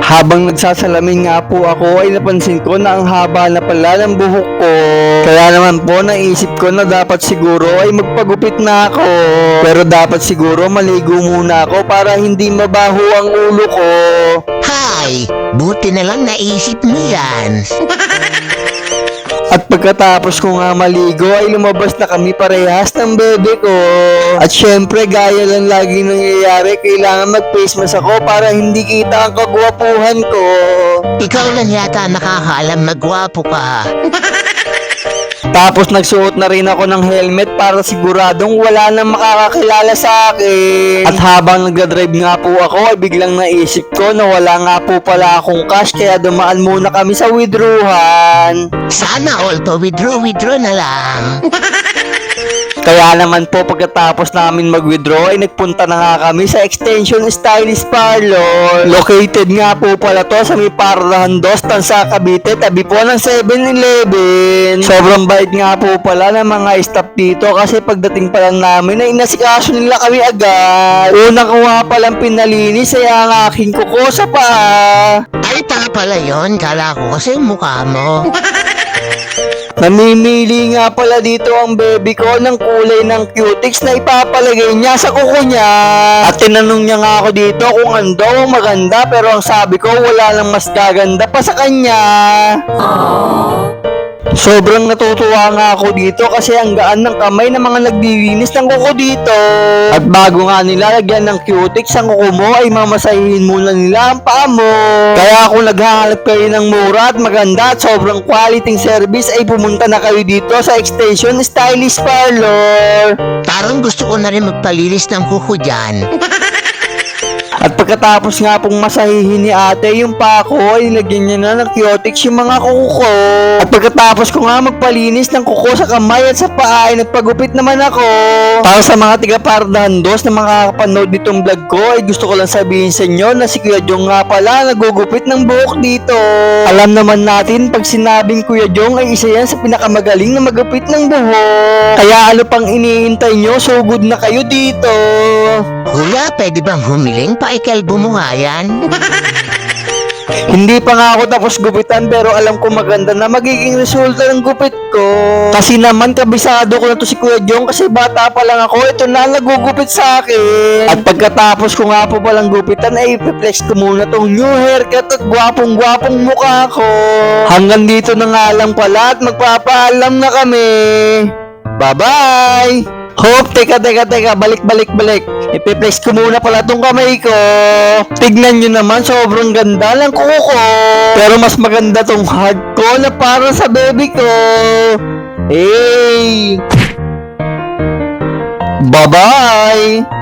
Habang nagsasalamin nga po ako ay napansin ko na ang haba na pala ng buhok ko. Kaya naman po naisip ko na dapat siguro ay magpagupit na ako. Pero dapat siguro maligo muna ako para hindi mabaho ang ulo ko. Hay, buti na lang naisip mo yan. At pagkatapos ko nga maligo ay lumabas na kami parehas ng bebe ko. At syempre gaya lang lagi nangyayari, kailangan mag-face mask ako para hindi kita ang kagwapuhan ko. Ikaw lang yata nakakaalam magwapo ka. Tapos nagsuot na rin ako ng helmet para siguradong wala nang makakakilala sa akin. At habang nagdadrive nga po ako ay biglang naisip ko na wala nga po pala akong cash kaya dumaan muna kami sa withdrawhan. Sana all to withdraw na lang. Kaya naman po pagkatapos namin mag-withdraw ay nagpunta na nga kami sa Extension Stylist Parlor. Located nga po pala to sa may Pardahan 2, Tansa, Cavite, tabi po ng 7-Eleven. Sobrang bait nga po pala ng mga staff dito kasi pagdating pa lang namin ay inasikaso nila kami agad. Una ko nga palang pinalinis ay ang aking kuko sa paa. Ay, pala yun. Kala ko kasi mukha mo. Namimili nga pala dito ang baby ko ng kulay ng cutics na ipapalagay niya sa kuko niya. At tinanong niya nga ako dito kung ano daw ang maganda pero ang sabi ko wala lang mas gaganda pa sa kanya. Sobrang natutuwa nga ako dito kasi ang gaan ng kamay ng mga naglilinis ng kuko dito. At bago nga nilalagyan ng cutics ang kuko mo ay mamasahihin muna nila ang paa mo. Kaya kung naghahanap kayo ng mura at maganda at sobrang quality service ay pumunta na kayo dito sa Extension Stylist Parlor. Parang gusto ko na rin magpalinis ng kuko dyan. At pagkatapos nga pong masahihin ni ate yung pako ay nilagyan niya na ng cutics yung mga kuko ko. At pagkatapos ko nga magpalinis ng kuko sa kamay at sa paa ay nagpagupit naman ako. Para sa mga tiga Pardahan 2 na makakapanood nitong vlog ko ay gusto ko lang sabihin sa inyo na si Kuya Jong nga pala nagugupit ng buhok dito. Alam naman natin pag sinabing Kuya Jong ay isa yan sa pinakamagaling na magupit ng buhok. Kaya ano pang iniintay nyo, so good na kayo dito. Kuya, pwede bang humiling? Paikalbo mo nga yan. Hindi pa nga ako tapos gupitan pero alam ko maganda na magiging resulta ng gupit ko. Kasi naman kabisado ko na to si Kuya Jong kasi bata pa lang ako, ito na nagugupit sa akin. At pagkatapos ko nga po palang gupitan ay ipiplex ko muna tong new haircut at gwapong-gwapong mukha ko. Hanggang dito na nga lang pala at magpapaalam na kami. Bye-bye! Hope, teka, balik. Ipiplex ko muna pala tong kamay ko. Tignan nyo naman, sobrang ganda ng kuko ko. Pero mas maganda tong heart ko na para sa baby ko. Hey! Bye-bye!